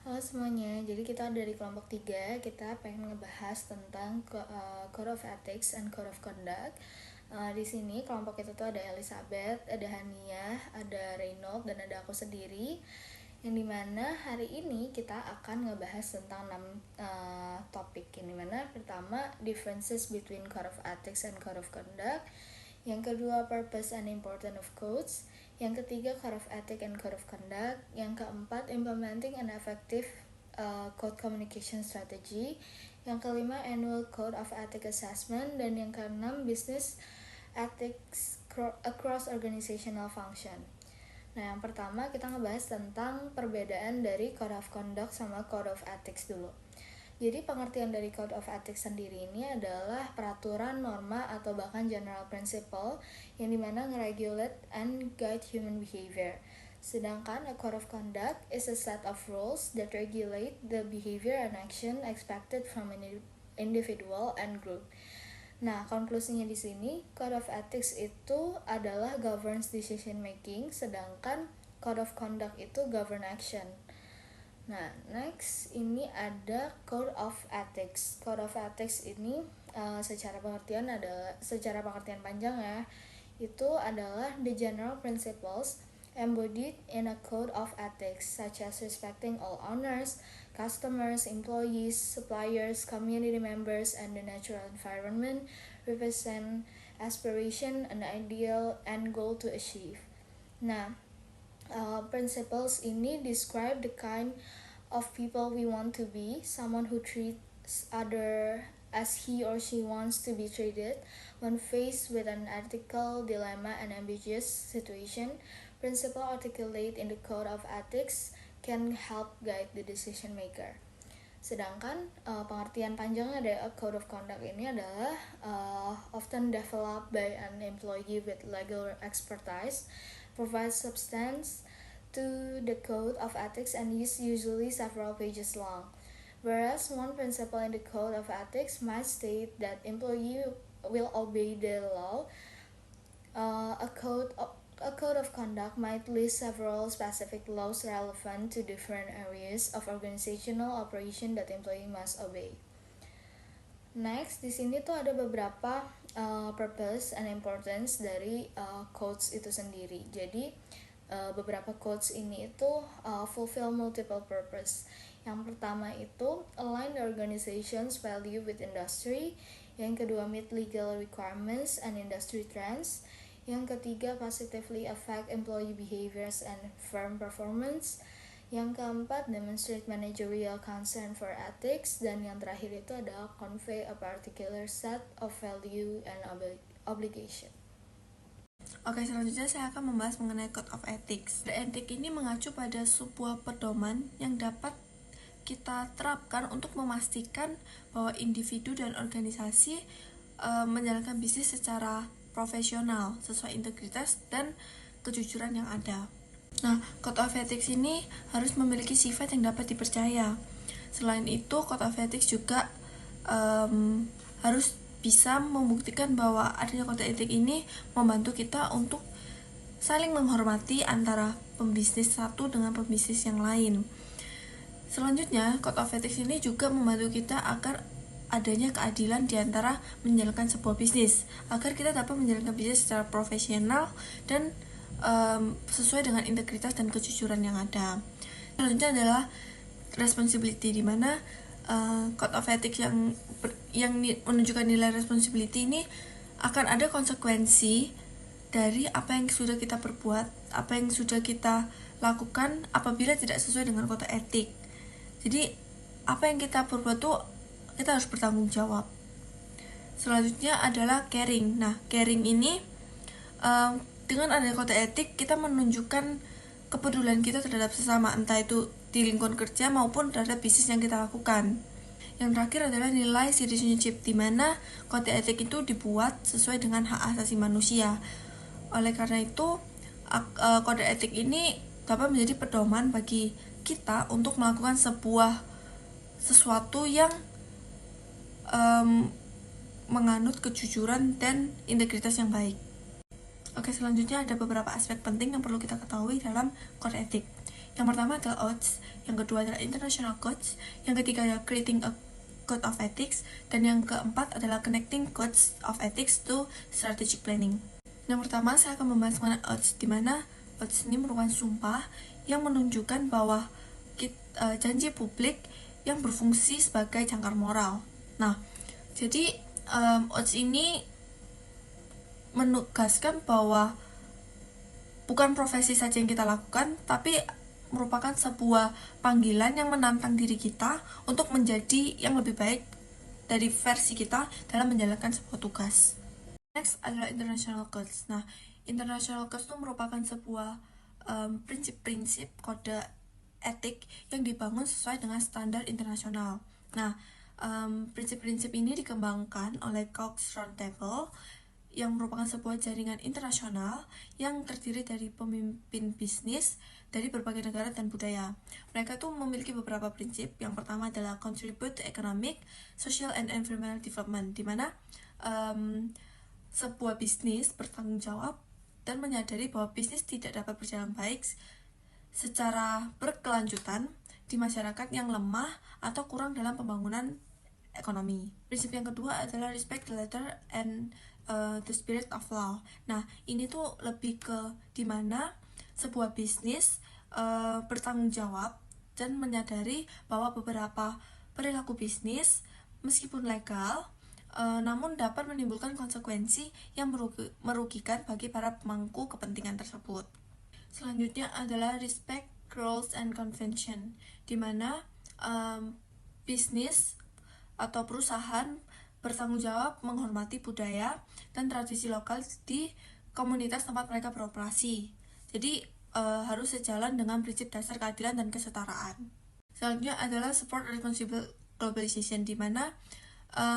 Halo semuanya, jadi kita dari kelompok 3, kita pengen ngebahas tentang Code of Ethics and Code of Conduct. Di sini kelompok kita tuh ada Elizabeth, ada Hania, ada Reynold, dan ada aku sendiri. Yang dimana hari ini kita akan ngebahas tentang 6 topik. Yang dimana pertama, differences between Code of Ethics and Code of Conduct. Yang kedua, purpose and importance of codes. Yang ketiga, Code of Ethics and Code of Conduct. Yang keempat, implementing an effective code communication strategy. Yang kelima, annual Code of Ethics assessment. Dan yang keenam, business ethics across organizational function. Nah, yang pertama kita ngebahas tentang perbedaan dari Code of Conduct sama Code of Ethics dulu. Jadi pengertian dari Code of Ethics sendiri ini adalah peraturan, norma, atau bahkan general principle yang dimana nge-regulate and guide human behavior. Sedangkan a Code of Conduct is a set of rules that regulate the behavior and action expected from an individual and group. Nah, konklusinya di sini, Code of Ethics itu adalah governs decision making, sedangkan Code of Conduct itu govern action. Nah, next ini ada Code of Ethics. Code of Ethics ini secara pengertian panjang ya, itu adalah the general principles embodied in a code of ethics, such as respecting all owners, customers, employees, suppliers, community members, and the natural environment, represent aspiration, an ideal, and goal to achieve. Nah, principles ini describe the kind of people we want to be, someone who treats other as he or she wants to be treated. When faced with an ethical dilemma and ambiguous situation, principle articulate in the code of ethics can help guide the decision maker. Sedangkan pengertian panjangnya dari Code of Conduct ini adalah often developed by an employee with legal expertise, provides substance to the Code of Ethics, and is usually several pages long. Whereas one principle in the Code of Ethics might state that employee will obey the law, a code of conduct might list several specific laws relevant to different areas of organizational operation that employee must obey. Next, di sini tuh ada beberapa purpose and importance dari codes itu sendiri. Jadi beberapa codes ini itu fulfill multiple purpose. Yang pertama itu align the organization's value with industry. Yang kedua, meet legal requirements and industry trends. Yang ketiga, positively affect employee behaviors and firm performance. Yang keempat, demonstrate managerial concern for ethics. Dan yang terakhir itu adalah convey a particular set of value and obligation. Oke, selanjutnya saya akan membahas mengenai Code of Ethics. Etik ini mengacu pada sebuah pedoman yang dapat kita terapkan untuk memastikan bahwa individu dan organisasi menjalankan bisnis secara profesional, sesuai integritas dan kejujuran yang ada. Nah, Code of Ethics ini harus memiliki sifat yang dapat dipercaya. Selain itu, Code of Ethics juga harus bisa membuktikan bahwa adanya kode etik ini membantu kita untuk saling menghormati antara pembisnis satu dengan pembisnis yang lain. Selanjutnya, Code of Ethics ini juga membantu kita agar adanya keadilan di antara menjalankan sebuah bisnis, agar kita dapat menjalankan bisnis secara profesional dan sesuai dengan integritas dan kejujuran yang ada. Selanjutnya adalah responsibility, di mana Code of Ethics yang menunjukkan nilai responsibility ini akan ada konsekuensi dari apa yang sudah kita perbuat, apa yang sudah kita lakukan apabila tidak sesuai dengan kode etik. Jadi apa yang kita perbuat tuh kita harus bertanggung jawab. Selanjutnya adalah caring. Nah, caring ini dengan adanya kode etik kita menunjukkan kepedulian kita terhadap sesama, entah itu di lingkungan kerja maupun terhadap bisnis yang kita lakukan. Yang terakhir adalah nilai citizenship, di mana kode etik itu dibuat sesuai dengan hak asasi manusia. Oleh karena itu, kode etik ini dapat menjadi pedoman bagi kita untuk melakukan sesuatu yang menganut kejujuran dan integritas yang baik. Oke, selanjutnya ada beberapa aspek penting yang perlu kita ketahui dalam kode etik. Yang pertama adalah OATS, yang kedua adalah International Codes, yang ketiga adalah Creating a Code of Ethics, dan yang keempat adalah Connecting Codes of Ethics to Strategic Planning. Yang pertama saya akan membahas mengenai OATS, di mana OATS ini merupakan sumpah yang menunjukkan bahwa janji publik yang berfungsi sebagai jangkar moral. Nah, jadi OATS ini menegaskan bahwa bukan profesi saja yang kita lakukan, tapi merupakan sebuah panggilan yang menantang diri kita untuk menjadi yang lebih baik dari versi kita dalam menjalankan sebuah tugas. Next adalah International Codes. Nah, International Codes itu merupakan sebuah prinsip-prinsip kode etik yang dibangun sesuai dengan standar internasional. Nah, prinsip-prinsip ini dikembangkan oleh Cox Roundtable yang merupakan sebuah jaringan internasional yang terdiri dari pemimpin bisnis dari berbagai negara dan budaya. Mereka tuh memiliki beberapa prinsip. Yang pertama adalah contribute to economic, social, and environmental development, di mana sebuah bisnis bertanggung jawab dan menyadari bahwa bisnis tidak dapat berjalan baik secara berkelanjutan di masyarakat yang lemah atau kurang dalam pembangunan ekonomi. Prinsip yang kedua adalah respect the letter and the spirit of law. Nah, ini tuh lebih ke dimana sebuah bisnis bertanggung jawab dan menyadari bahwa beberapa perilaku bisnis meskipun legal namun dapat menimbulkan konsekuensi yang merugikan bagi para pemangku kepentingan tersebut. Selanjutnya adalah respect rules and convention, di mana bisnis atau perusahaan bertanggung jawab menghormati budaya dan tradisi lokal di komunitas tempat mereka beroperasi. Jadi harus sejalan dengan prinsip dasar keadilan dan kesetaraan. Selanjutnya adalah support responsible globalization, di mana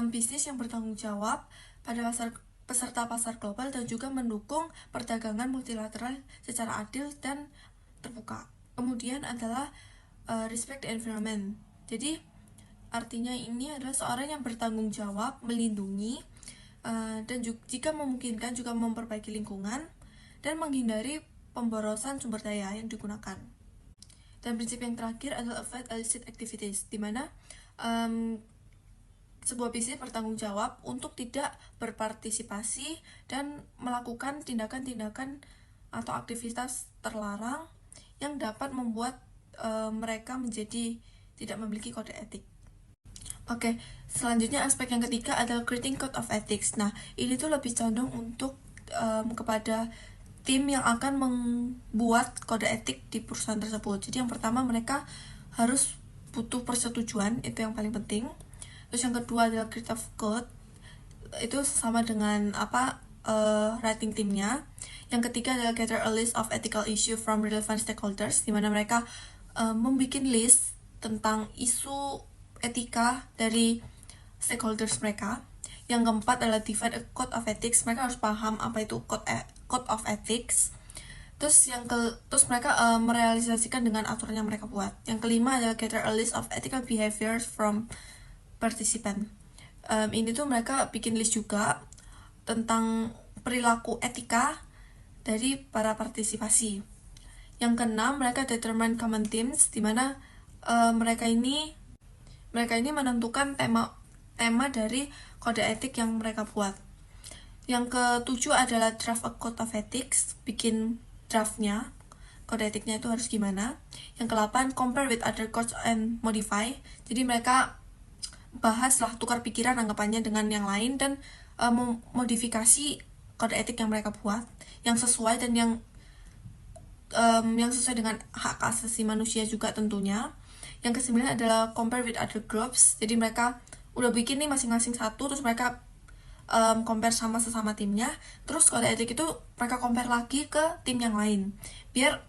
bisnis yang bertanggung jawab pada peserta pasar global dan juga mendukung perdagangan multilateral secara adil dan terbuka. Kemudian adalah respect the environment. Jadi artinya ini adalah seorang yang bertanggung jawab melindungi dan jika memungkinkan juga memperbaiki lingkungan dan menghindari pemborosan sumber daya yang digunakan. Dan prinsip yang terakhir adalah avoid illicit activities, di mana sebuah bisnis bertanggung jawab untuk tidak berpartisipasi dan melakukan tindakan-tindakan atau aktivitas terlarang yang dapat membuat mereka menjadi tidak memiliki kode etik. Oke, selanjutnya aspek yang ketiga adalah creating code of ethics. Nah, ini tuh lebih condong untuk kepada tim yang akan membuat kode etik di perusahaan tersebut. Jadi yang pertama mereka harus butuh persetujuan, itu yang paling penting. Terus yang kedua adalah creative code, itu sama dengan writing timnya. Yang ketiga adalah gather a list of ethical issue from relevant stakeholders, di mana mereka membuat list tentang isu etika dari stakeholders mereka. Yang keempat adalah define a code of ethics, mereka harus paham apa itu code of ethics. Terus mereka merealisasikan dengan aturan yang mereka buat. Yang kelima adalah gather a list of ethical behaviors from participant. Ini tuh mereka bikin list juga tentang perilaku etika dari para partisipasi. Yang keenam, mereka determine common themes, di mana mereka ini menentukan tema dari kode etik yang mereka buat. Yang ketujuh adalah draft a code of ethics, bikin draftnya, kode etiknya itu harus gimana. Yang ke-8, compare with other codes and modify, jadi mereka bahas lah, tukar pikiran anggapannya dengan yang lain dan memodifikasi kode etik yang mereka buat yang sesuai dan yang sesuai dengan hak asasi manusia juga tentunya. Yang ke-9 adalah compare with other groups, jadi mereka udah bikin nih masing-masing satu, terus mereka compare sama sesama timnya, terus kode etik itu mereka compare lagi ke tim yang lain biar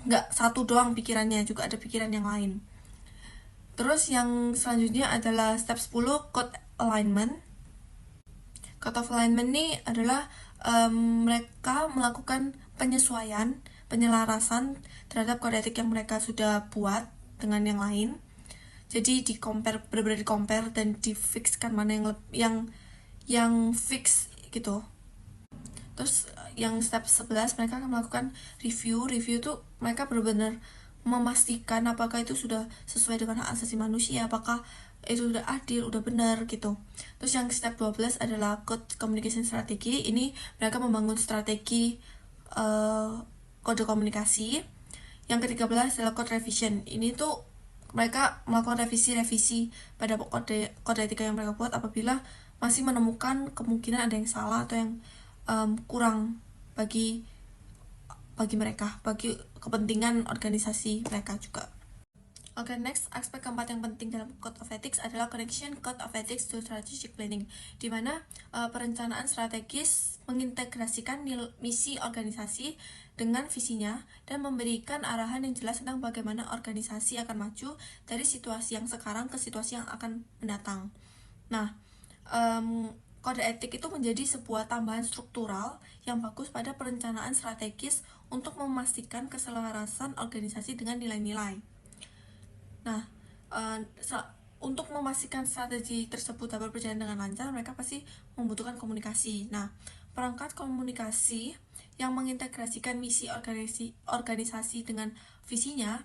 nggak satu doang pikirannya, juga ada pikiran yang lain. Terus yang selanjutnya adalah step 10, code alignment. Code of alignment ini adalah mereka melakukan penyesuaian, penyelarasan terhadap kode etik yang mereka sudah buat dengan yang lain. Jadi benar-benar di compare dan difixkan mana yang fix gitu. Terus yang step 11 mereka akan melakukan review tuh mereka benar-benar memastikan apakah itu sudah sesuai dengan hak asasi manusia, apakah itu udah adil, udah benar gitu. Terus yang step 12 adalah code communication strategy. Ini mereka membangun strategi kode komunikasi. Yang ke-13 adalah code revision. Ini tuh mereka melakukan revisi pada kode etika yang mereka buat apabila masih menemukan kemungkinan ada yang salah atau yang kurang bagi mereka, bagi kepentingan organisasi mereka juga. Oke, next, aspek keempat yang penting dalam Code of Ethics adalah connection Code of Ethics to strategic planning, di mana perencanaan strategis mengintegrasikan misi organisasi dengan visinya dan memberikan arahan yang jelas tentang bagaimana organisasi akan maju dari situasi yang sekarang ke situasi yang akan mendatang. Nah, kode etik itu menjadi sebuah tambahan struktural yang bagus pada perencanaan strategis untuk memastikan keselarasan organisasi dengan nilai-nilai. Nah, untuk memastikan strategi tersebut dapat berjalan dengan lancar, mereka pasti membutuhkan komunikasi. Nah, perangkat komunikasi yang mengintegrasikan misi organisasi dengan visinya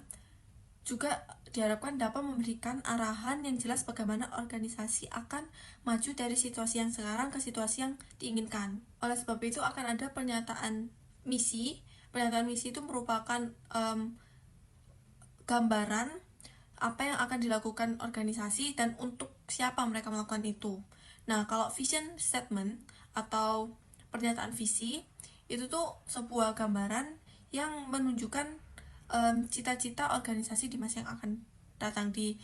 juga diharapkan dapat memberikan arahan yang jelas bagaimana organisasi akan maju dari situasi yang sekarang ke situasi yang diinginkan. Oleh sebab itu akan ada pernyataan misi. Pernyataan misi itu merupakan gambaran apa yang akan dilakukan organisasi dan untuk siapa mereka melakukan itu. Nah, kalau vision statement atau pernyataan visi itu tuh sebuah gambaran yang menunjukkan cita-cita organisasi di masa yang akan datang, di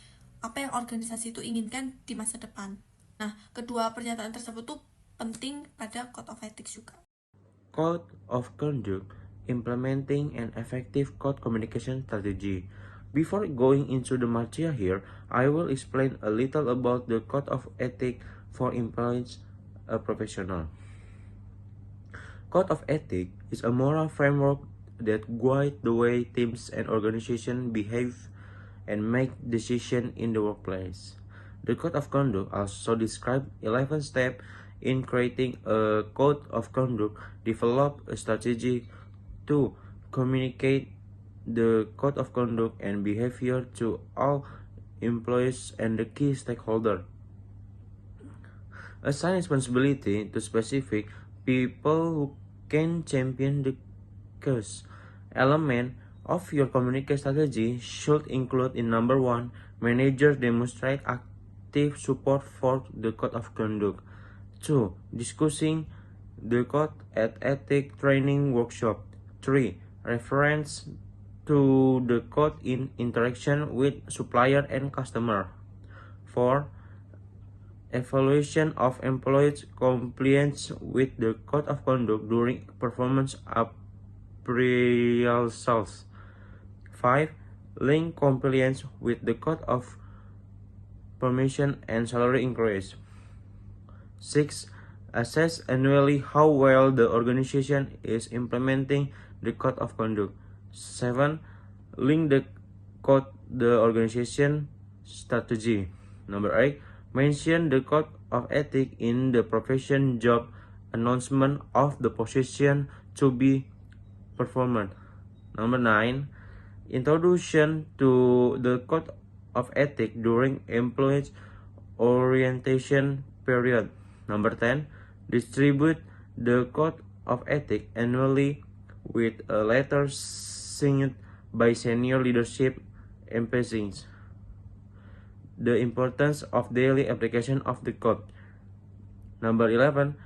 apa yang organisasi itu inginkan di masa depan. Nah, kedua pernyataan tersebut tuh penting pada Code of Ethics juga. Code of Conduct, implementing an effective code communication strategy. Before going into the material here, I will explain a little about the Code of Ethics for employees professional. Code of Ethics is a moral framework that guides the way teams and organizations behave and make decisions in the workplace. The Code of Conduct also describes 11 steps in creating a code of conduct, develop a strategy to communicate the code of conduct and behavior to all employees and the key stakeholders. Assign responsibility to specific people who can champion the cause. Element of your communication strategy should include in number 1, managers demonstrate active support for the code of conduct. 2. Discussing the code at ethic training workshop. 3. Reference to the code in interaction with supplier and customer. 4. Evaluation of employees' compliance with the code of conduct during performance appraisals. 5. Link compliance with the code of promotion and salary increase. 6. Assess annually how well the organization is implementing the code of conduct. 7. Link the code the organization strategy. Number 8. Mention the code of ethics in the profession job announcement of the position to be performed. Number 9. Introduction to the code of ethics during employee orientation period. Number 10. Distribute the code of ethics annually with a letter signed by senior leadership, emphasizing the importance of daily application of the code. Number 11.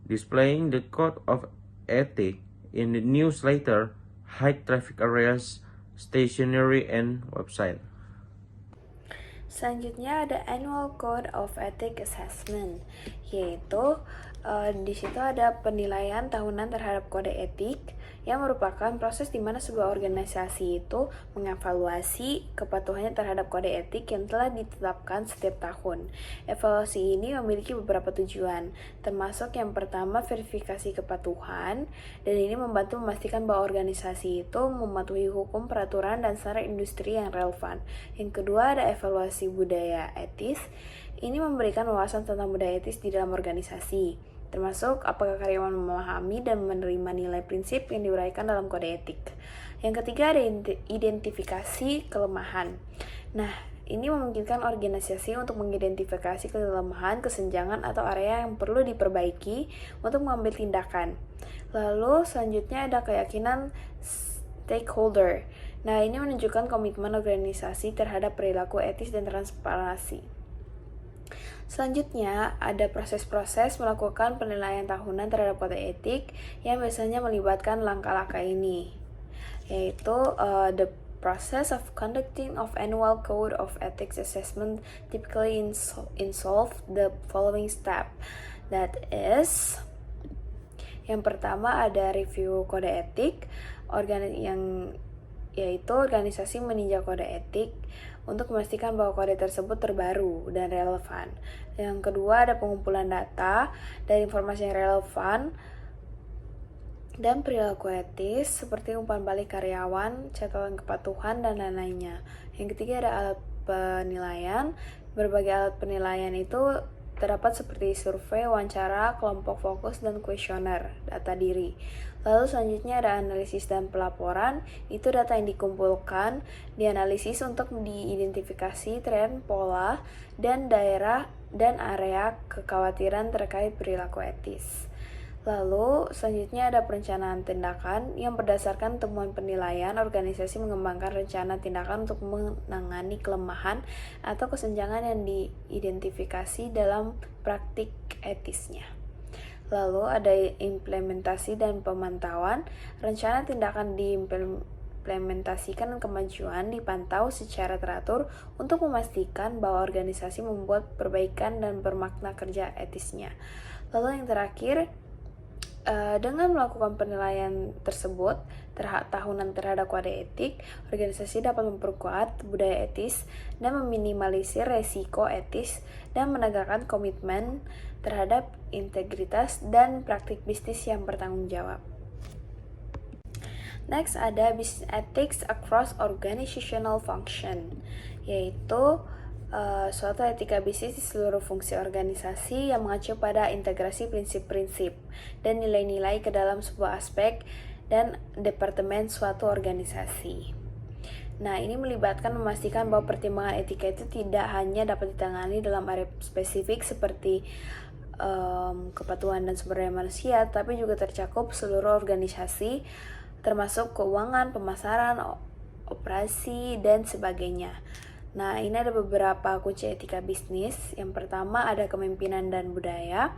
Displaying the code of ethics in the newsletter, high traffic areas, stationery, and website. Selanjutnya ada Annual Code of Ethics Assessment, yaitu di situ ada penilaian tahunan terhadap kode etik yang merupakan proses di mana sebuah organisasi itu mengevaluasi kepatuhannya terhadap kode etik yang telah ditetapkan setiap tahun. Evaluasi ini memiliki beberapa tujuan, termasuk yang pertama verifikasi kepatuhan, dan ini membantu memastikan bahwa organisasi itu mematuhi hukum, peraturan, dan standar industri yang relevan. Yang kedua ada evaluasi budaya etis. Ini memberikan wawasan tentang budaya etis di dalam organisasi, termasuk apakah karyawan memahami dan menerima nilai prinsip yang diuraikan dalam kode etik. Yang ketiga ada identifikasi kelemahan. Nah, ini memungkinkan organisasi untuk mengidentifikasi kelemahan, kesenjangan, atau area yang perlu diperbaiki untuk mengambil tindakan. Lalu selanjutnya ada keyakinan stakeholder. Nah, ini menunjukkan komitmen organisasi terhadap perilaku etis dan transparansi. Selanjutnya, ada proses-proses melakukan penilaian tahunan terhadap kode etik yang biasanya melibatkan langkah-langkah ini, yaitu the process of conducting of annual code of ethics assessment typically involve the following step. That is, yang pertama ada review kode etik, yaitu organisasi meninjau kode etik untuk memastikan bahwa kode tersebut terbaru dan relevan. Yang kedua ada pengumpulan data dari informasi yang relevan dan perilaku etis seperti umpan balik karyawan, catatan kepatuhan, dan lain-lainnya. Yang ketiga ada alat penilaian. Berbagai alat penilaian itu terdapat seperti survei, wawancara, kelompok fokus, dan kuesioner data diri. Lalu selanjutnya ada analisis dan pelaporan. Itu data yang dikumpulkan, dianalisis untuk diidentifikasi tren, pola, dan daerah dan area kekhawatiran terkait perilaku etis. Lalu selanjutnya ada perencanaan tindakan yang berdasarkan temuan penilaian, organisasi mengembangkan rencana tindakan untuk menangani kelemahan atau kesenjangan yang diidentifikasi dalam praktik etisnya. Lalu ada implementasi dan pemantauan. Rencana tindakan diimplementasikan dan kemajuan dipantau secara teratur untuk memastikan bahwa organisasi membuat perbaikan dan bermakna kerja etisnya. Lalu yang terakhir, dengan melakukan penilaian tersebut tahunan terhadap kode etik, organisasi dapat memperkuat budaya etis dan meminimalisir resiko etis dan menegakkan komitmen terhadap integritas dan praktik bisnis yang bertanggung jawab. Next ada business ethics across organizational function, yaitu suatu etika bisnis di seluruh fungsi organisasi yang mengacu pada integrasi prinsip-prinsip dan nilai-nilai ke dalam sebuah aspek dan departemen suatu organisasi. Nah, ini melibatkan memastikan bahwa pertimbangan etika itu tidak hanya dapat ditangani dalam area spesifik seperti kepatuhan dan sumber daya manusia, tapi juga tercakup seluruh organisasi, termasuk keuangan, pemasaran, operasi, dan sebagainya. Nah, ini ada beberapa kunci etika bisnis. Yang pertama ada kepemimpinan dan budaya.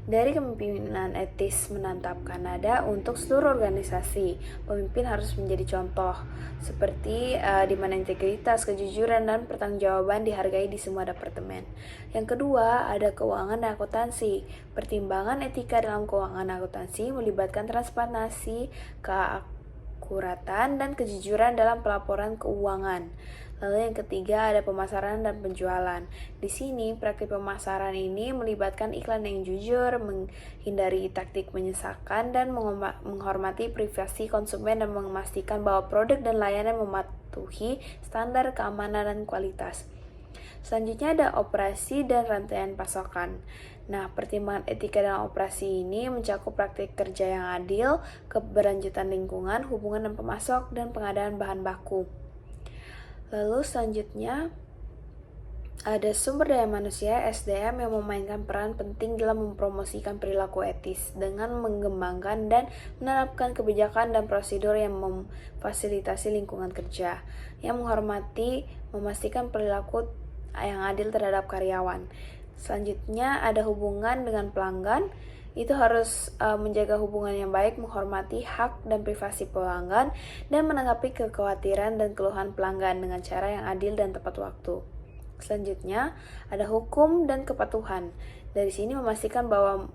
Dari kepemimpinan etis menetapkan nada untuk seluruh organisasi. Pemimpin harus menjadi contoh, seperti di mana integritas, kejujuran, dan pertanggungjawaban dihargai di semua departemen. Yang kedua ada keuangan dan akuntansi. Pertimbangan etika dalam keuangan dan akuntansi melibatkan transparansi, keakuratan, dan kejujuran dalam pelaporan keuangan. Lalu yang ketiga ada pemasaran dan penjualan. Di sini praktik pemasaran ini melibatkan iklan yang jujur, menghindari taktik menyesatkan, dan menghormati privasi konsumen dan memastikan bahwa produk dan layanan mematuhi standar keamanan dan kualitas. Selanjutnya ada operasi dan rantaian pasokan. Nah, pertimbangan etika dalam operasi ini mencakup praktik kerja yang adil, keberlanjutan lingkungan, hubungan dan pemasok, dan pengadaan bahan baku. Lalu selanjutnya ada sumber daya manusia (SDM) yang memainkan peran penting dalam mempromosikan perilaku etis dengan mengembangkan dan menerapkan kebijakan dan prosedur yang memfasilitasi lingkungan kerja yang menghormati, memastikan perilaku yang adil terhadap karyawan. Selanjutnya ada hubungan dengan pelanggan. Itu harus menjaga hubungan yang baik, menghormati hak dan privasi pelanggan, dan menanggapi kekhawatiran dan keluhan pelanggan dengan cara yang adil dan tepat waktu. Selanjutnya, ada hukum dan kepatuhan. Dari sini memastikan bahwa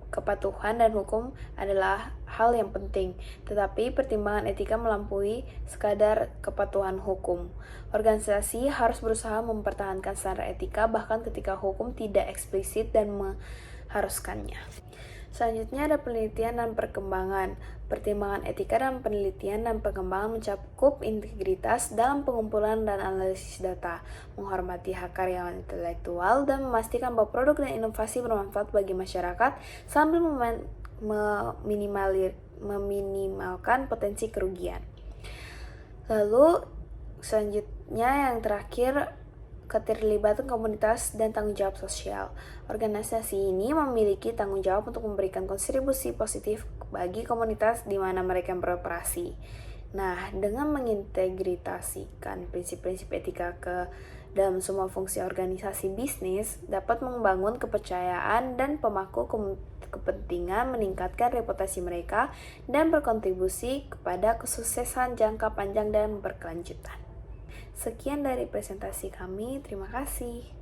kepatuhan dan hukum adalah hal yang penting, tetapi pertimbangan etika melampaui sekadar kepatuhan hukum. Organisasi harus berusaha mempertahankan standar etika bahkan ketika hukum tidak eksplisit dan mengharuskannya. Selanjutnya ada penelitian dan perkembangan. Pertimbangan etika dan penelitian dan pengembangan mencakup integritas dalam pengumpulan dan analisis data, menghormati hak karyawan intelektual, dan memastikan bahwa produk dan inovasi bermanfaat bagi masyarakat sambil meminimalkan potensi kerugian. Lalu selanjutnya yang terakhir, keterlibatan komunitas dan tanggung jawab sosial. Organisasi ini memiliki tanggung jawab untuk memberikan kontribusi positif bagi komunitas di mana mereka beroperasi. Nah, dengan mengintegrasikan prinsip-prinsip etika ke dalam semua fungsi organisasi bisnis, dapat membangun kepercayaan dan pemangku kepentingan, meningkatkan reputasi mereka, dan berkontribusi kepada kesuksesan jangka panjang dan berkelanjutan. Sekian dari presentasi kami, terima kasih.